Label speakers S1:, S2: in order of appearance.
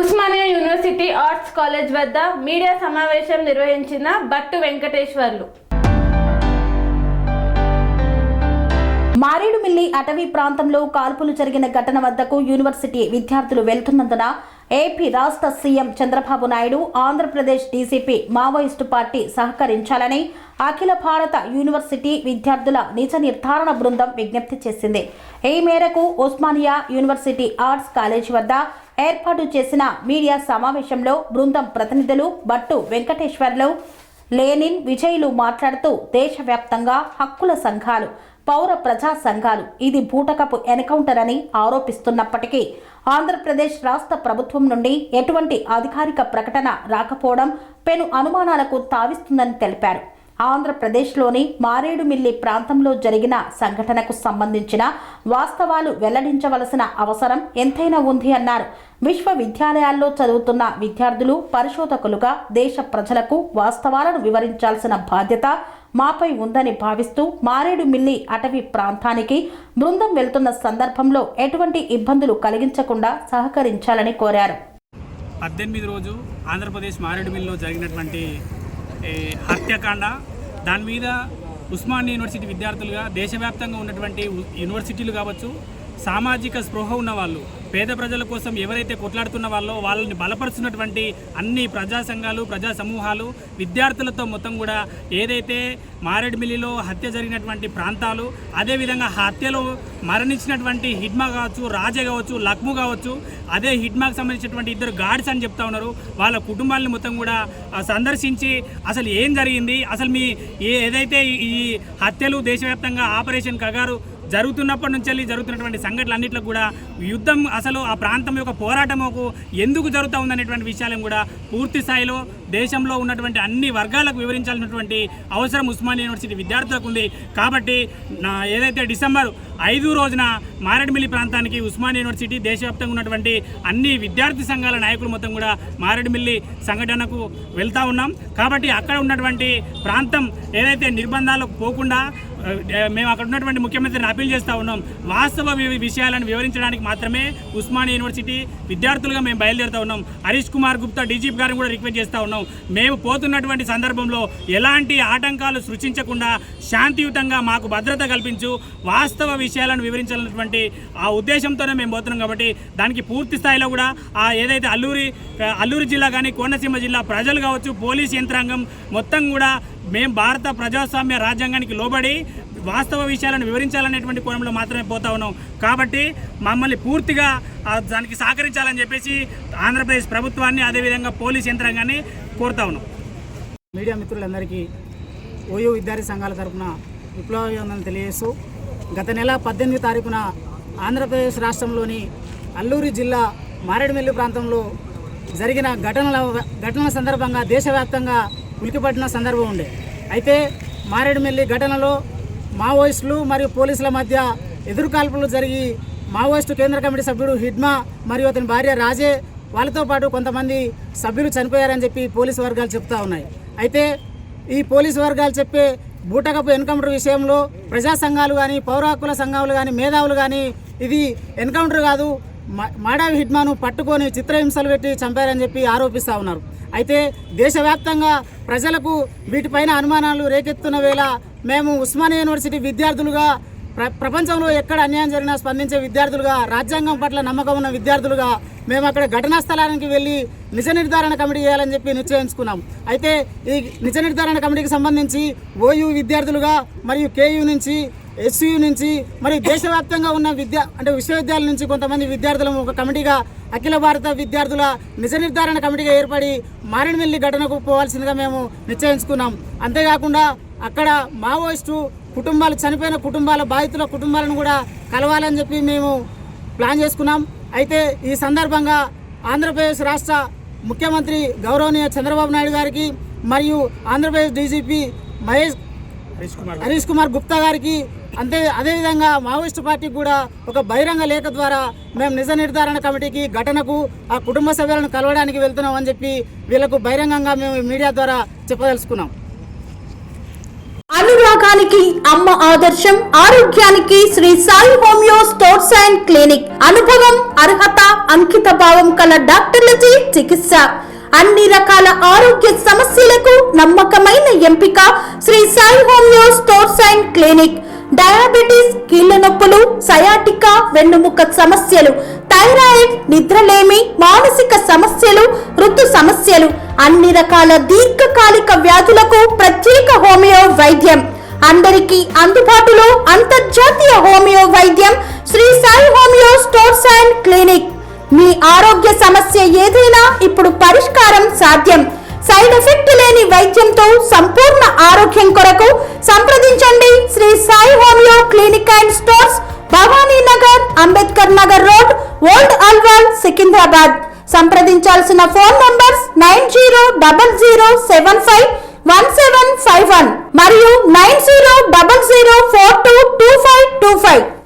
S1: Osmania university arts college వద్ద media సమావేశం నిర్వహించిన భట్టు వెంకటేశ్వర్లు.
S2: మారేడుమిల్లి అటవీ ప్రాంతంలో కాల్పులు జరిగిన ఘటన వద్దకు యూనివర్సిటీ విద్యార్థులు వెళ్తున్నందున ఏపీ రాష్ట్ర CM Chandrababu Naidu, Andhra Pradesh DGP Maoist party సహకరించాలని అఖిల భారత యూనివర్సిటీ విద్యార్థుల నిజ నిర్ధారణ బృందం విజ్ఞప్తి చేసింది. ఈ మేరకు ఉస్మానియా యూనివర్సిటీ ఆర్ట్స్ కాలేజ్ వద్ద ఏర్పాటు చేసిన మీడియా సమావేశంలో బృందం ప్రతినిధులు భట్టు వెంకటేశ్వర్లు, లెనిన్ విజయులు మాట్లాడుతూ దేశవ్యాప్తంగా హక్కుల సంఘాలు, పౌర ప్రజా సంఘాలు ఇది బూటకపు ఎన్కౌంటర్ అని ఆరోపిస్తున్నప్పటికీ ఆంధ్రప్రదేశ్ రాష్ట్ర ప్రభుత్వం నుండి ఎటువంటి అధికారిక ప్రకటన రాకపోవడం పెను అనుమానాలకు తావిస్తుందని తెలిపారు. ఆంధ్రప్రదేశ్లోని మారేడుమిల్లి ప్రాంతంలో జరిగిన సంఘటనకు సంబంధించిన వాస్తవాలు వెల్లడించవలసిన అవసరం ఎంతైనా ఉంది అన్నారు. విశ్వవిద్యాలయాల్లో చదువుతున్న విద్యార్థులు, పరిశోధకులుగా దేశ ప్రజలకు వాస్తవాలను వివరించాల్సిన బాధ్యత మాపై ఉందని భావిస్తూ మారేడుమిల్లి అటవీ ప్రాంతానికి బృందం వెళ్తున్న సందర్భంలో ఎటువంటి ఇబ్బందులు కలిగించకుండా సహకరించాలని కోరారు.
S3: 18 రోజు ఆంధ్రప్రదేశ్ మారేడుమిల్లిలో జరిగినటువంటి హత్యాకాండ, దాని మీద ఉస్మానియా యూనివర్సిటీ విద్యార్థులుగా దేశవ్యాప్తంగా ఉన్నటువంటి యూనివర్సిటీలు కావచ్చు, సామాజిక స్పృహ ఉన్న వాళ్ళు, పేద ప్రజల కోసం ఎవరైతే కొట్లాడుతున్న వాళ్ళో వాళ్ళని బలపరుస్తున్నటువంటి అన్ని ప్రజా సంఘాలు, ప్రజా సమూహాలు, విద్యార్థులతో మొత్తం కూడా ఏదైతే మారేడుమిల్లిలో హత్య జరిగినటువంటి ప్రాంతాలు, అదేవిధంగా హత్యలో మరణించినటువంటి హిడ్మా కావచ్చు, రాజే కావచ్చు, లక్ము కావచ్చు, అదే హిడ్మాకు సంబంధించినటువంటి 2 గార్డ్స్ అని చెప్తా ఉన్నారు. వాళ్ళ కుటుంబాలను మొత్తం కూడా సందర్శించి అసలు ఏం జరిగింది, అసలు మీ ఏదైతే ఈ హత్యలు దేశవ్యాప్తంగా ఆపరేషన్ కగారు జరుగుతున్నప్పటి నుంచి జరుగుతున్నటువంటి సంఘటనలు అన్నింటిలో కూడా యుద్ధం, అసలు ఆ ప్రాంతం యొక్క పోరాటముకు ఎందుకు జరుగుతూ ఉందనేటువంటి విషయాలను కూడా పూర్తి స్థాయిలో దేశంలో ఉన్నటువంటి అన్ని వర్గాలకు వివరించాల్సినటువంటి అవసరం ఉస్మానియా యూనివర్సిటీ విద్యార్థులకు ఉంది. కాబట్టి ఏదైతే డిసెంబర్ 5 రోజున మారేడుమిల్లి ప్రాంతానికి ఉస్మానియా యూనివర్సిటీ దేశవ్యాప్తంగా ఉన్నటువంటి అన్ని విద్యార్థి సంఘాల నాయకులు మొత్తం కూడా మారేడుమిల్లి సంఘటనకు వెళ్తూ ఉన్నాం. కాబట్టి అక్కడ ఉన్నటువంటి ప్రాంతం ఏదైతే నిర్బంధాలకు పోకుండా మేము అక్కడ ఉన్నటువంటి ముఖ్యమంత్రిని అప్పీల్ చేస్తూ ఉన్నాం. వాస్తవ విషయాలను వివరించడానికి మాత్రమే ఉస్మానియా యూనివర్సిటీ విద్యార్థులుగా మేము బయలుదేరుతూ ఉన్నాం. హరీష్ కుమార్ గుప్తా డీజీపీ గారిని కూడా రిక్వెస్ట్ చేస్తూ ఉన్నాం. మేము పోతున్నటువంటి సందర్భంలో ఎలాంటి ఆటంకాలు సృష్టించకుండా శాంతియుతంగా మాకు భద్రత కల్పించు, వాస్తవ విషయాలను వివరించాలన్నటువంటి ఆ ఉద్దేశంతోనే మేము పోతున్నాం. కాబట్టి దానికి పూర్తి స్థాయిలో కూడా ఏదైతే అల్లూరి జిల్లా కానీ కోనసీమ జిల్లా ప్రజలు కావచ్చు, పోలీస్ యంత్రాంగం మొత్తం కూడా మేము భారత ప్రజాస్వామ్య రాజ్యాంగానికి లోబడి వాస్తవ విషయాలను వివరించాలనేటువంటి కోణంలో మాత్రమే పోతా ఉన్నాం. కాబట్టి మమ్మల్ని పూర్తిగా దానికి సహకరించాలని చెప్పేసి ఆంధ్రప్రదేశ్ ప్రభుత్వాన్ని, అదేవిధంగా పోలీస్ యంత్రాంగాన్ని కోరుతా ఉన్నాం.
S4: మీడియా మిత్రులందరికీ ఓయూ విద్యార్థి సంఘాల తరఫున విప్లవాభివందనలు తెలియజేస్తూ, గత నెల 18 తారీఖున ఆంధ్రప్రదేశ్ రాష్ట్రంలోని అల్లూరి జిల్లా మారేడుమిల్లి ప్రాంతంలో జరిగిన ఘటనల సందర్భంగా దేశవ్యాప్తంగా ఉలికిపట్టిన సందర్భం ఉండే. అయితే మారేడుమిల్లి ఘటనలో మావోయిస్టులు మరియు పోలీసుల మధ్య ఎదురుకాల్పులు జరిగి మావోయిస్టు కేంద్ర కమిటీ సభ్యుడు హిడ్మా మరియు అతని భార్య రాజే, వాళ్ళతో పాటు కొంతమంది సభ్యులు చనిపోయారని చెప్పి పోలీసు వర్గాలు చెప్తా ఉన్నాయి. అయితే ఈ పోలీసు వర్గాలు చెప్పే బూటకపు ఎన్కౌంటర్ విషయంలో ప్రజా సంఘాలు కానీ, పౌర హక్కుల సంఘాలు కానీ, మేధావులు కానీ ఇది ఎన్కౌంటర్ కాదు, మాడావి హిడ్మాను పట్టుకొని చిత్రహింసలు పెట్టి చంపారని చెప్పి ఆరోపిస్తూ ఉన్నారు. అయితే దేశవ్యాప్తంగా ప్రజలకు వీటిపైన అనుమానాలు రేకెత్తున్న వేళ మేము ఉస్మానియా యూనివర్సిటీ విద్యార్థులుగా ప్రపంచంలో ఎక్కడ అన్యాయం జరిగినా స్పందించే విద్యార్థులుగా, రాజ్యాంగం పట్ల నమ్మకం ఉన్న విద్యార్థులుగా మేము అక్కడ ఘటనా స్థలానికి వెళ్ళి నిజ నిర్ధారణ కమిటీ చేయాలని చెప్పి నిశ్చయించుకున్నాం. అయితే ఈ నిజ నిర్ధారణ కమిటీకి సంబంధించి ఓయూ విద్యార్థులుగా మరియు కేయూ నుంచి, ఎస్యూ నుంచి మరియు దేశవ్యాప్తంగా ఉన్న విశ్వవిద్యాలయాల నుంచి కొంతమంది విద్యార్థులను ఒక కమిటీగా అఖిల భారత విద్యార్థుల నిజ నిర్ధారణ కమిటీగా ఏర్పడి మారేడుమిల్లి ఘటనకు పోవాల్సిందిగా మేము నిశ్చయించుకున్నాం. అంతేకాకుండా అక్కడ మావోయిస్టు కుటుంబాలు, చనిపోయిన కుటుంబాల బాధితుల కుటుంబాలను కూడా కలవాలని చెప్పి మేము ప్లాన్ చేసుకున్నాం. అయితే ఈ సందర్భంగా ఆంధ్రప్రదేశ్ రాష్ట్ర ముఖ్యమంత్రి గౌరవనీయ చంద్రబాబు నాయుడు గారికి మరియు ఆంధ్రప్రదేశ్ డీజీపీ హరీష్ కుమార్ గుప్తా గారికి, అదేవిధంగా మావోయిస్టు పార్టీకి కూడా ఒక బహిరంగ లేఖ ద్వారా మేము నిజ నిర్ధారణ కమిటీకి ఘటనకు ఆ కుటుంబ సభ్యులను కలవడానికి వెళ్తున్నాం అని చెప్పి వీళ్ళకు బహిరంగంగా మేము మీడియా ద్వారా చెప్పదలుచుకున్నాం.
S2: అనురాగానికి అమ్మ ఆదర్శం, ఆరోగ్యానికి Shri Sai homeo stores and clinic. అనుభవం, అర్హత, అంకిత భావం కల డాక్టర్లచే చికిత్స. అన్ని రకాల ఆరోగ్య సమస్యలకు నమ్మకమైన ఎంపిక Shri Sai homeo stores and clinic. Diabetes, కీళ్ల నొప్పులు, సయాటికా, వెన్నుముక సమస్యలు, థైరాయిడ్, నిద్రలేమి, మానసిక సమస్యలు, ఋతు సమస్యలు, అన్ని రకాల దీర్ఘకాలిక వ్యాధులకు ప్రత్యేక హోమియో వైద్యం. అందరికీ అందుబాటులో అంతర్జాతీయ హోమియో వైద్యం Shri Sai homeo stores and clinic. మీ ఆరోగ్య సమస్య ఏదైనా ఇప్పుడు పరిష్కారం సాధ్యం. సైడ్ ఎఫెక్ట్ లేని వైద్యంతో సంపూర్ణ ఆరోగ్యం కొరకు సంప్రదించండి Shri Sai homeo clinic and stores, Bhavani Nagar, Ambedkar Nagar road, old Alwal, Secunderabad. సంప్రదించాల్సిన ఫోన్ నంబర్స్ 9000751751 మరియు 9000422525.